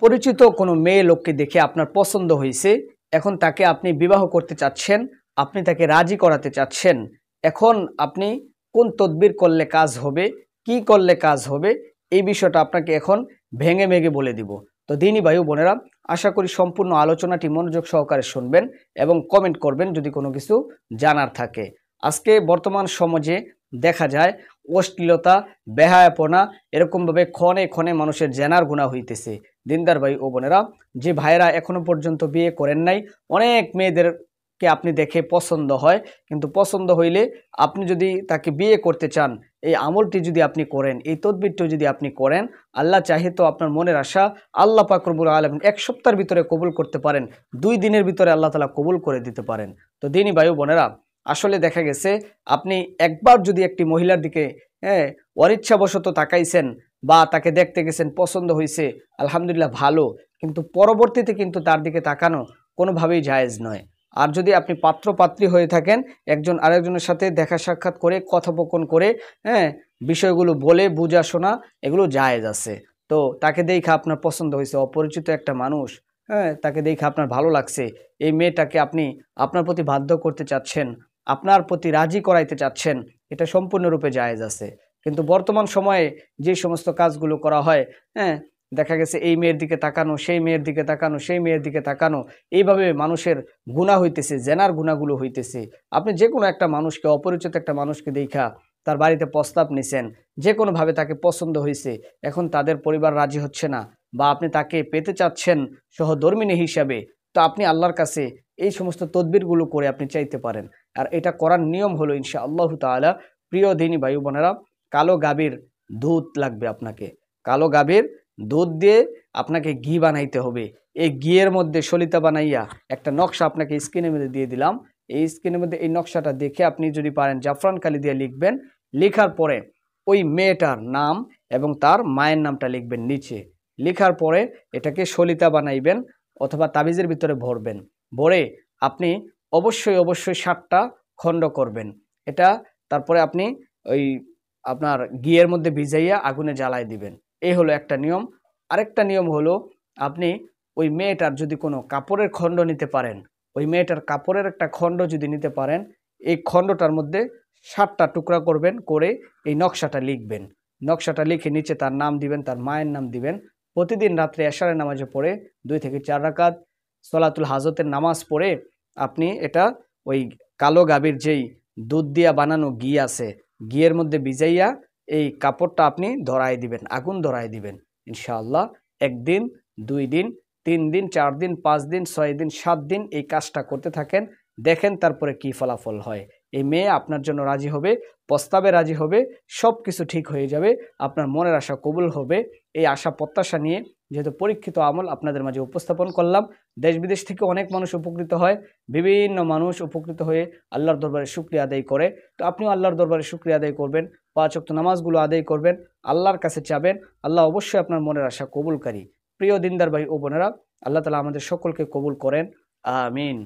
পরিচিত কোনো মেয়ে লোককে দেখে আপনার পছন্দ হয়েছে, এখন তাকে আপনি বিবাহ করতে চাচ্ছেন, আপনি তাকে রাজি করাতে চাচ্ছেন। এখন আপনি কোন তদবির করলে কাজ হবে, কি করলে কাজ হবে, এই বিষয়টা আপনাকে এখন ভেঙে ভেঙে বলে দিব। তো দিনী ভাই বোনেরা, আশা করি সম্পূর্ণ আলোচনাটি মনোযোগ সহকারে শুনবেন এবং কমেন্ট করবেন যদি কোনো কিছু জানার থাকে। আজকে বর্তমান সমাজে দেখা যায় অশ্লীলতা, বেহায়াপনা, এরকমভাবে ক্ষণে ক্ষণে মানুষের জেনার গুনাহ হইতেছে। দিনদার ভাই ও বোনেরা, যে ভাইরা এখনো পর্যন্ত বিয়ে করেন নাই, অনেক মেয়েদেরকে আপনি দেখে পছন্দ হয়, কিন্তু পছন্দ হইলে আপনি যদি তাকে বিয়ে করতে চান, এই আমলটি যদি আপনি করেন, এই তদবিরটি যদি আপনি করেন, আল্লাহ চাহে তো আপনার মনের আশা আল্লাহ পাক রব্বুল আলামিন 1 সপ্তাহের ভিতরে কবুল করতে পারেন, 2 দিনের ভিতরে আল্লাহ তাআলা কবুল করে দিতে পারেন। তো দিনী ভাই বোনেরা, আসলে দেখা গেছে আপনি একবার যদি একটি মহিলার দিকে অনিচ্ছাবশত তাকাইছেন বা তাকে দেখতে গেছেন, পছন্দ হয়েছে, আলহামদুলিল্লাহ ভালো, কিন্তু পরবর্তীতে কিন্তু তার দিকে তাকানো কোনোভাবেই জায়েজ নয়। আর যদি আপনি পাত্র পাত্রী হয়ে থাকেন, একজন আরেকজনের সাথে দেখা সাক্ষাৎ করে, কথোপকথন করে, বিষয়গুলো বলে বুঝা শোনা, এগুলো জায়েজ আছে। তো তাকে দেখে আপনার পছন্দ হয়েছে, অপরিচিত একটা মানুষ, তাকে দেখে আপনার ভালো লাগছে, এই মেয়েটাকে আপনি আপনার প্রতি বাধ্য করতে চাচ্ছেন, আপনার প্রতি রাজি করাইতে চাচ্ছেন, এটা সম্পূর্ণরূপে জায়েজ আছে। কিন্তু বর্তমান সময়ে যে সমস্ত কাজগুলো করা হয়, দেখা গেছে এই মেয়ের দিকে তাকানো, সেই মেয়ের দিকে তাকানো, সেই মেয়ের দিকে তাকানো, এইভাবে মানুষের গুনাহ হইতেছে, জেনার গুনাহগুলো হইতেছে। আপনি যে কোনো একটা মানুষকে, অপরিচিত একটা মানুষকে দেখা তার বাড়িতে প্রস্তাব নিছেন, যে কোনোভাবে তাকে পছন্দ হয়েছে, এখন তাদের পরিবার রাজি হচ্ছে না, বা আপনি তাকে পেতে চাচ্ছেন সহধর্মিণী হিসাবে, তো আপনি আল্লাহর কাছে এই সমস্ত তদবিরগুলো করে আপনি চাইতে পারেন। আর এটা করার নিয়ম হলো ইনশাআল্লাহু তাআলা, প্রিয় দিনী ভাই বোনেরা, কালো গাভীর দুধ লাগবে আপনাকে। কালো গাভীর দুধ দিয়ে আপনাকে ঘি বানাইতে হবে। এই ঘিয়ের মধ্যে সলিতা বানাইয়া একটা নকশা আপনাকে স্ক্রিনের মধ্যে দিয়ে দিলাম। এই স্ক্রিনের মধ্যে এই নকশাটা দেখে আপনি যদি পারেন জাফরান কালি দিয়ে লিখবেন। লেখার পরে ওই মেয়েটার নাম এবং তার মায়ের নামটা লিখবেন নিচে। লেখার পরে এটাকে সলিতা বানাইবেন অথবা তাবিজের ভিতরে ভরবেন। ভরে আপনি অবশ্যই অবশ্যই 7টা খণ্ড করবেন। এটা তারপরে আপনি ওই আপনার ঘিয়ের মধ্যে ভিজাইয়া আগুনে জ্বালায় দিবেন। এই হলো একটা নিয়ম। আরেকটা নিয়ম হলো, আপনি ওই মেয়েটার যদি কোনো কাপড়ের খণ্ড নিতে পারেন, ওই মেয়েটার কাপড়ের একটা খণ্ড যদি নিতে পারেন, এই খণ্ডটার মধ্যে 7টা টুকরা করবেন, করে এই নকশাটা লিখবেন। নকশাটা লিখে নিচে তার নাম দিবেন, তার মায়ের নাম দিবেন। প্রতিদিন রাত্রে এশারের নামাজে পড়ে 2 থেকে 4 রাকাত সলাতুল হাজতের নামাজ পড়ে আপনি এটা ওই কালো গাভীর যেই দুধ দিয়া বানানো ঘি আছে, ঘিয়ের মধ্যে ভিজাইয়া এই কাপড়টা আপনি ধরায় দিবেন, আগুন ধরায় দিবেন। ইনশাআল্লাহ 1 দিন, 2 দিন, 3 দিন, 4 দিন, 5 দিন, 6 দিন, 7 দিন এই কাজটা করতে থাকেন। দেখেন তারপরে কি ফলাফল হয়। এই মেয়ে আপনার জন্য রাজি হবে, প্রস্তাবে রাজি হবে, সব কিছু ঠিক হয়ে যাবে, আপনার মনের আশা কবুল হবে। এই আশা প্রত্যাশা নিয়ে যেহেতু পরীক্ষিত আমল আপনাদের মাঝে উপস্থাপন করলাম, দেশ বিদেশ থেকে অনেক মানুষ উপকৃত হয়, বিভিন্ন মানুষ উপকৃত হয়ে আল্লাহর দরবারে শুকরিয়া আদায় করে। তো আপনিও আল্লাহর দরবারে শুকরিয়া আদায় করবেন, 5 ওয়াক্ত নামাজগুলো আদায় করবেন, আল্লাহর কাছে চাবেন, আল্লাহ অবশ্যই আপনার মনের আশা কবুলকারী। প্রিয় দিনদার ভাই ও বোনেরা, আল্লাহ তাআলা আমাদের সকলকে কবুল করেন, আমিন।